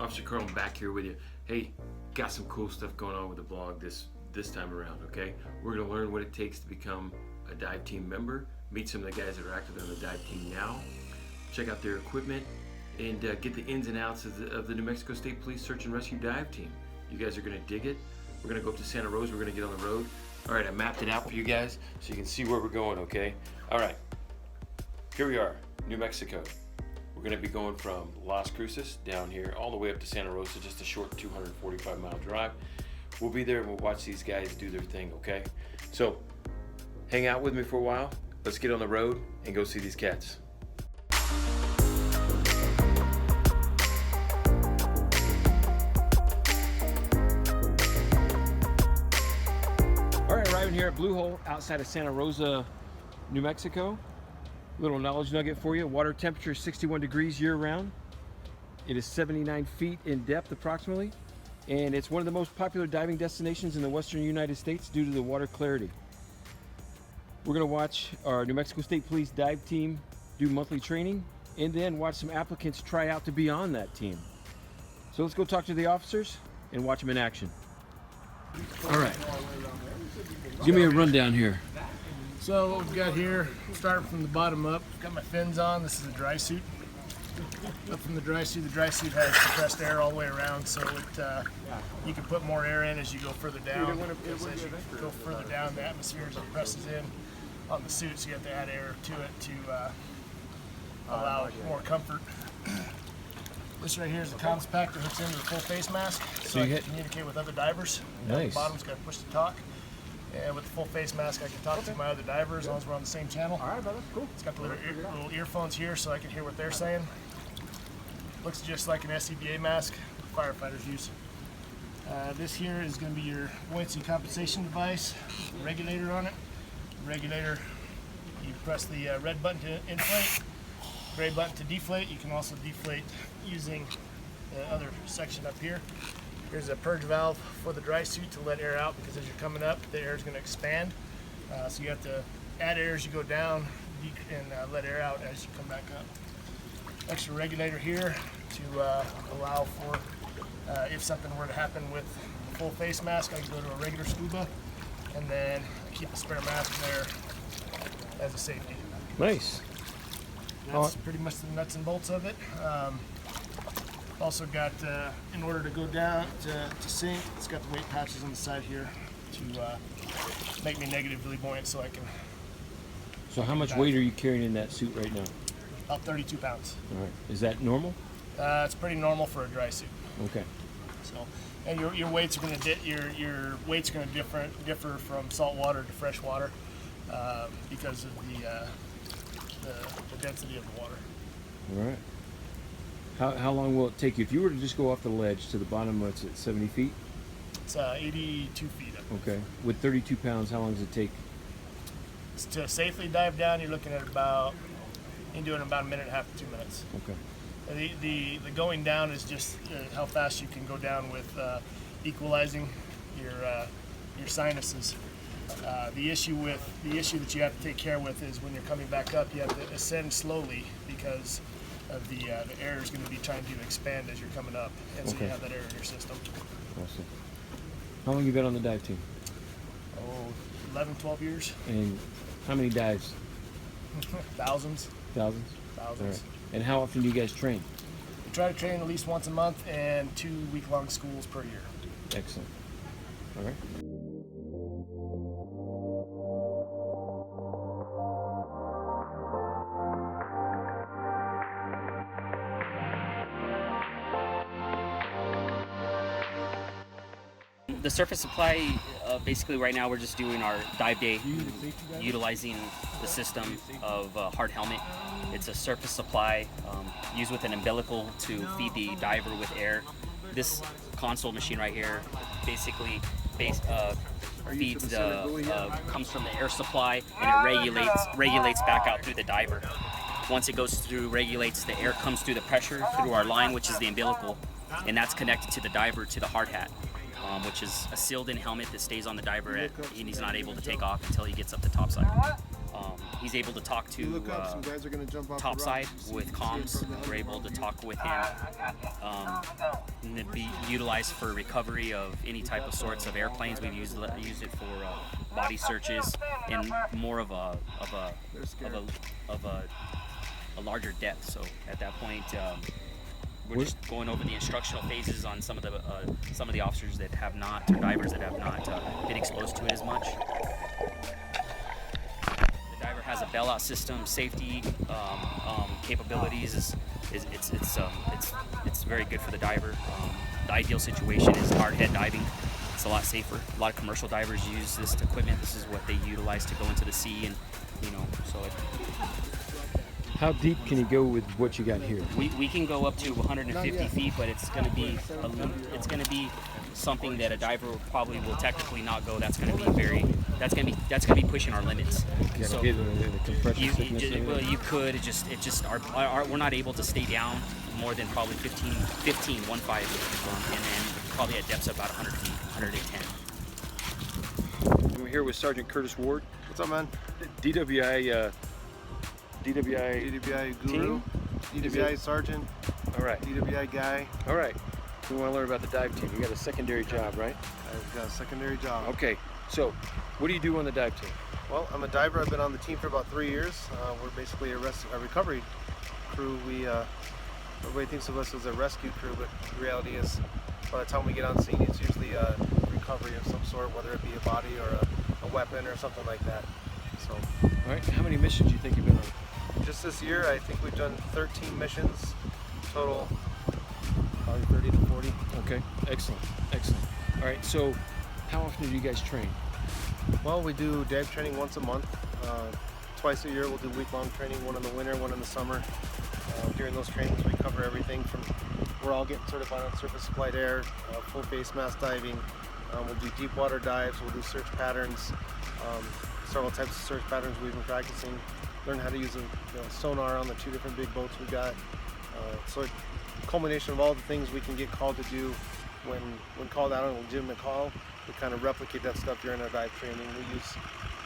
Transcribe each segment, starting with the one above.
Officer Carl back here with you. Hey, got some cool stuff going on with the blog this time around, okay? We're gonna learn what it takes to become a dive team member, meet some of the guys that are active on the dive team now, check out their equipment, and get the ins and outs of the New Mexico State Police Search and Rescue Dive Team. You guys are gonna dig it. We're gonna go up to Santa Rosa, we're gonna get on the road. All right, I mapped it out for you guys so you can see where we're going, okay? All right, here we are, New Mexico. We're gonna be going from Las Cruces down here all the way up to Santa Rosa, just a short 245-mile drive. We'll be there and we'll watch these guys do their thing, okay? So, hang out with me for a while. Let's get on the road and go see these cats. All right, arriving here at Blue Hole outside of Santa Rosa, New Mexico. Little knowledge nugget for you. Water temperature is 61 degrees year-round. It is 79 feet in depth approximately, and it's one of the most popular diving destinations in the western United States due to the water clarity. We're going to watch our New Mexico State Police dive team do monthly training and then watch some applicants try out to be on that team. So let's go talk to the officers and watch them in action. All right, give me a rundown here. So what we've got here, starting from the bottom up, got my fins on. This is a dry suit. Up from the dry suit has compressed air all the way around, so you can put more air in as you go further down. Because as you go further down, the atmosphere presses in on the suit, so you have to add air to it to allow more comfort. This right here is the comms pack that hooks into the full face mask, so I can communicate with other divers. Nice. The bottom's got to push to talk. And with the full face mask, I can talk to my other divers as long as we're on the same channel. All right, brother, cool. It's got the little earphones here so I can hear what they're saying. Looks just like an SCBA mask firefighters use. This here is going to be your buoyancy compensation device, regulator on it. The regulator, you press the red button to inflate, gray button to deflate. You can also deflate using the other section up here. Here's a purge valve for the dry suit to let air out, because as you're coming up, the air is going to expand. So you have to add air as you go down and let air out as you come back up. Extra regulator here to allow for if something were to happen with the full face mask, I can go to a regular scuba, and then I keep a spare mask there as a safety. Nice. That's pretty much the nuts and bolts of it. Also got, in order to go down to sink, it's got the weight patches on the side here to make me negatively buoyant so I can... So how much weight are you carrying in that suit right now? About 32 pounds. All right. Is that normal? It's pretty normal for a dry suit. Okay. So, and your weights are going to your weights are going to differ from salt water to fresh water because of the density of the water. All right. How long will it take you? If you were to just go off the ledge to the bottom, what's it, 70 feet? It's 82 feet up. Okay. With 32 pounds, how long does it take? To safely dive down, you're looking at about a minute and a half to 2 minutes. Okay. The going down is just how fast you can go down with equalizing your sinuses. The issue that you have to take care with is when you're coming back up, you have to ascend slowly because of the air is going to be trying to expand as you're coming up, and so you have that air in your system. Awesome. How long have you been on the dive team? 11, 12 years. And how many dives? Thousands. Thousands? Thousands. All right. And how often do you guys train? We try to train at least once a month and 2 week-long schools per year. Excellent. All right. The surface supply, basically right now we're just doing our dive day, utilizing the system of hard helmet. It's a surface supply used with an umbilical to feed the diver with air. This console machine right here basically feeds comes from the air supply, and it regulates back out through the diver. Once it goes through, regulates, the air comes through the pressure through our line, which is the umbilical, and that's connected to the diver to the hard hat. Which is a sealed-in helmet that stays on the diver and he's not able to take off until he gets up the top side. He's able to talk to Look up, some guys are gonna jump off the topside rocks. with comms. We're able to talk with him and then be utilized for recovery of any type of sorts of airplanes. We've used it for body searches and more of a larger depth. So at that point, we're just going over the instructional phases on some of the officers that have not, or divers that have not been exposed to it as much. The diver has a bailout system, safety capabilities. It's very good for the diver. The ideal situation is hard head diving. It's a lot safer. A lot of commercial divers use this equipment. This is what they utilize to go into the sea, and so How deep can you go with what you got here? we can go up to 150 feet, but it's going to be something that a diver probably will technically not go. That's going to be pushing our limits. So The compression sickness and everything? well, you could. It just we're not able to stay down more than probably 15, and then probably at depths of about 100 feet, 110. We're here with Sergeant Curtis Ward, What's up, man? DWI DWI guru, DWI sergeant, All right. DWI guy. All right. We want to learn about the dive team. You got a secondary job, right? I've got a secondary job. Okay. So, what do you do on the dive team? Well, I'm a diver. I've been on the team for about 3 years. We're basically a recovery crew. Everybody thinks of us as a rescue crew, but the reality is, by the time we get on scene, it's usually a recovery of some sort, whether it be a body or a weapon or something like that. So, All right. How many missions do you think you've been on? just this year, I think we've done 13 missions total, probably 30 to 40. Okay. Excellent. Excellent. All right. So, how often do you guys train? Well, we do dive training once a month. Twice a year, we'll do week-long training, one in the winter, one in the summer. During those trainings, we cover everything from we're all getting certified on surface supplied air, full face mask diving. We'll do deep water dives. We'll do search patterns. Several types of search patterns we've been practicing. Learn how to use a sonar on the 2 different big boats we got. So a culmination of all the things we can get called to do when called out on a legitimate call. We kind of replicate that stuff during our dive training. We use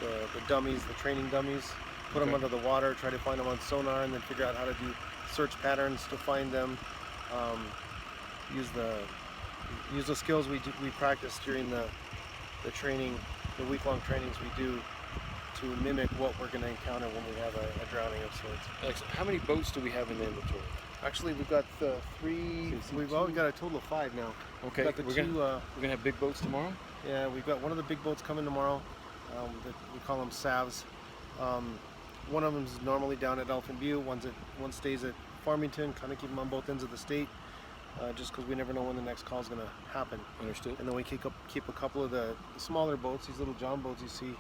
the dummies, the training dummies, put them under the water, try to find them on sonar, and then figure out how to do search patterns to find them. Use the skills we practice during the training, the week-long trainings we do to mimic what we're going to encounter when we have a drowning of sorts. Excellent. How many boats do we have in the inventory? Actually, we've got three. We've got a total of 5 now. Okay. We've got We're gonna have big boats tomorrow. Yeah, we've got one of the big boats coming tomorrow. We call them SAVs. One of them is normally down at Elephant View. One stays at Farmington. Kind of keep them on both ends of the state, just because we never know when the next call is going to happen. Understood. And then we keep a couple of the smaller boats, these little John boats you see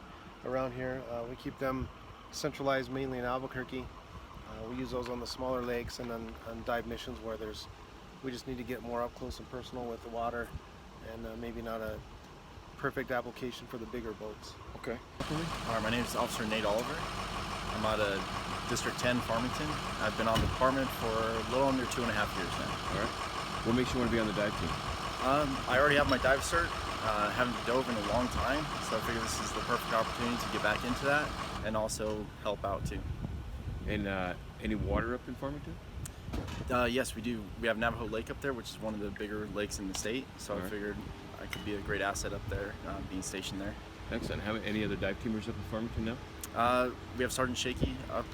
around here. We keep them centralized mainly in Albuquerque. We use those on the smaller lakes and on dive missions where we just need to get more up close and personal with the water, and maybe not a perfect application for the bigger boats. Okay. All right, my name is Officer Nate Oliver. I'm out of District 10, Farmington. I've been on the department for a little under 2.5 years now. All right. What makes you want to be on the dive team? I already have my dive cert. Haven't dove in a long time, so I figure this is the perfect opportunity to get back into that and also help out too. And any water up in Farmington? Yes, we do. We have Navajo Lake up there, which is one of the bigger lakes in the state, so I figured I could be a great asset up there, being stationed there. Excellent. Any other dive teamers up in Farmington now? We have Sergeant Shaky up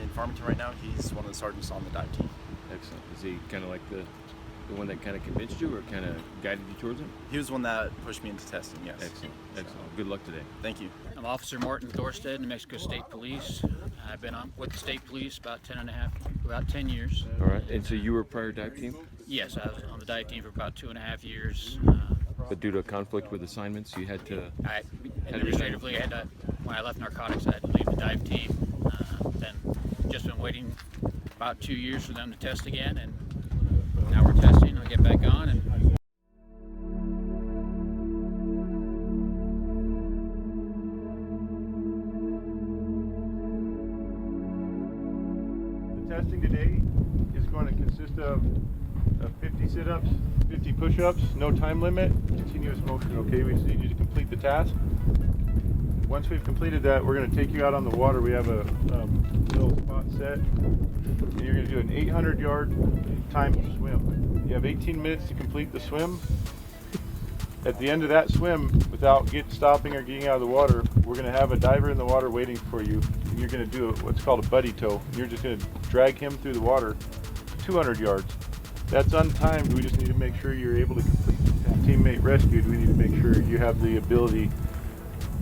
in Farmington right now. He's one of the sergeants on the dive team. Excellent. Is he kind of like the one that kind of convinced you or kind of guided you towards him? He was one that pushed me into testing, yes. Excellent. Excellent. Good luck today. Thank you. I'm Officer Martin Thorstead, New Mexico State Police. I've been on with the state police about 10 years. All right. And so you were prior dive team? Yes, I was on the dive team for about 2.5 years. But due to a conflict with assignments, you had to... Administratively, when I left narcotics, I had to leave the dive team. Then just been waiting about 2 years for them to test again, and now we're testing. I'll get back on. And The testing today is going to consist of 50 sit-ups, 50 push-ups, no time limit, continuous motion, okay? We just need you to complete the task. once we've completed that, we're going to take you out on the water. We have a little spot set, and you're going to do an 800-yard timed swim. You have 18 minutes to complete the swim. At the end of that swim, without stopping or getting out of the water, we're going to have a diver in the water waiting for you, and you're going to do what's called a buddy tow. You're just going to drag him through the water 200 yards. That's untimed. We just need to make sure you're able to complete that teammate rescued. We need to make sure you have the ability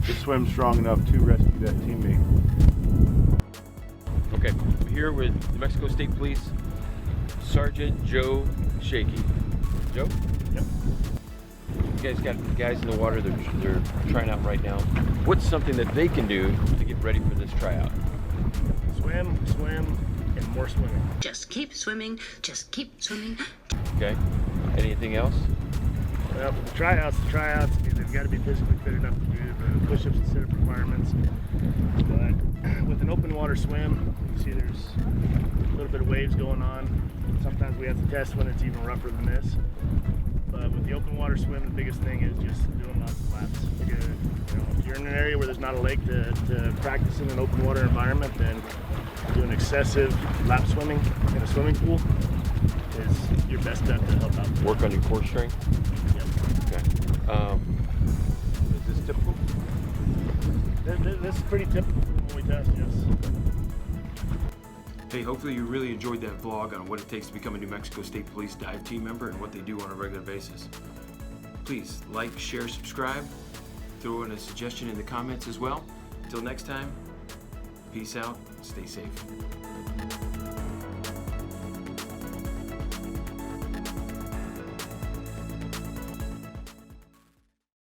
to swim strong enough to rescue that teammate. Okay, I'm here with New Mexico State Police Sergeant Joe Shaky. Joe? Yep. You guys got guys in the water, they're trying out right now. What's something that they can do to get ready for this tryout? Swim, swim, and more swimming. Just keep swimming, just keep swimming. Okay, anything else? Well, for the tryouts, they've got to be physically fit enough to do the push-ups and sit-up requirements. But with an open water swim, you see there's a little bit of waves going on. Sometimes we have to test when it's even rougher than this. But with the open water swim, the biggest thing is just doing lots of laps. If you're in an area where there's not a lake to practice in an open water environment, then doing excessive lap swimming in a swimming pool is your best bet to help out. Work on your core strength? Yep. Okay. Is this typical? This is pretty typical when we test, yes. Hey, hopefully you really enjoyed that vlog on what it takes to become a New Mexico State Police dive team member and what they do on a regular basis. Please like, share, subscribe, throw in a suggestion in the comments as well. Until next time, peace out, stay safe.